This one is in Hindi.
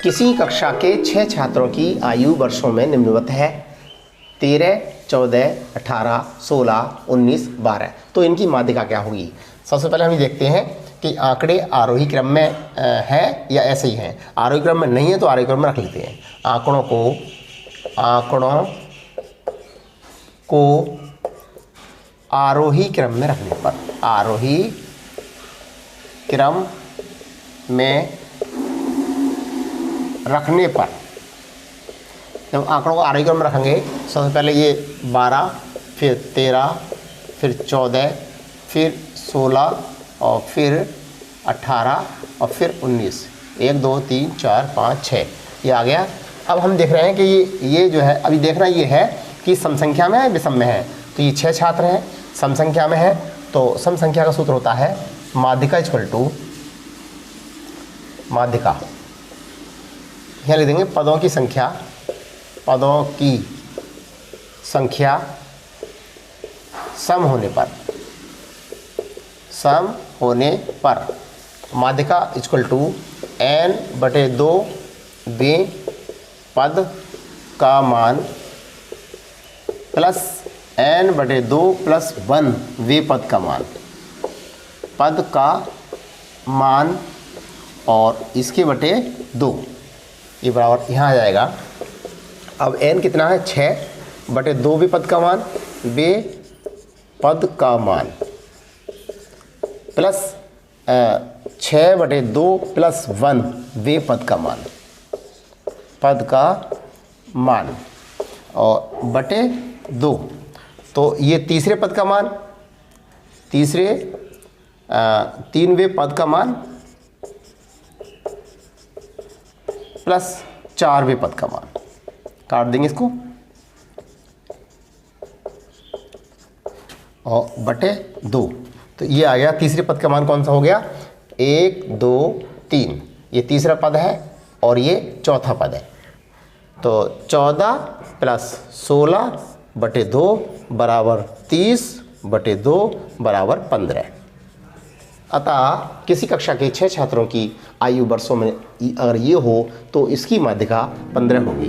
किसी कक्षा के 6 छात्रों की आयु वर्षों में निम्नवत है 13, 14, 18, 16, 19, 12। तो इनकी माध्यिका क्या होगी? सबसे पहले हम ये देखते हैं कि आंकड़े आरोही क्रम में है या ऐसे ही हैं। आरोही क्रम में नहीं है तो आरोही क्रम में रख लेते हैं। आंकड़ों को आरोही क्रम में रखने पर, आरोही क्रम में रखने पर, जब आंकड़ों को आरोही क्रम में रखेंगे सबसे पहले ये 12, फिर 13, फिर 14, फिर 16 और फिर 18 और फिर 19। 1 2 3 4 5 6 ये आ गया। अब हम देख रहे हैं कि ये जो है अभी देखना ये है कि सम संख्या में है विषम में है। तो ये 6 छात्र हैं, सम संख्या में है, तो सम संख्या का सूत्र होता है माध्यिका इक्वल टू माध्यिका। यहाँ लिख देंगे पदों की संख्या सम होने पर माध्यिका इक्वल टू n/2 वें पद का मान प्लस n/2 + 1 वें पद का मान और इसके बटे 2 ये बराबर यहाँ आ जाएगा। अब n कितना है? 6/2 वे पद का मान, वे पद का मान प्लस 6/2 + 1 वे पद का मान और बटे 2। तो ये तीसरे पद का मान, 3वें पद का मान प्लस 4वें पद का मान। काट देंगे इसको और बटे 2। तो ये आ गया। तीसरे पद का मान कौन सा हो गया? 1 2 3। ये तीसरा पद है और ये चौथा पद है। तो 14 + 16/2 बराबर 30/2 बराबर 15। अतः किसी कक्षा के 6 छात्रों की आयु वर्षों में अगर ये हो तो इसकी माध्यिका 15 होगी।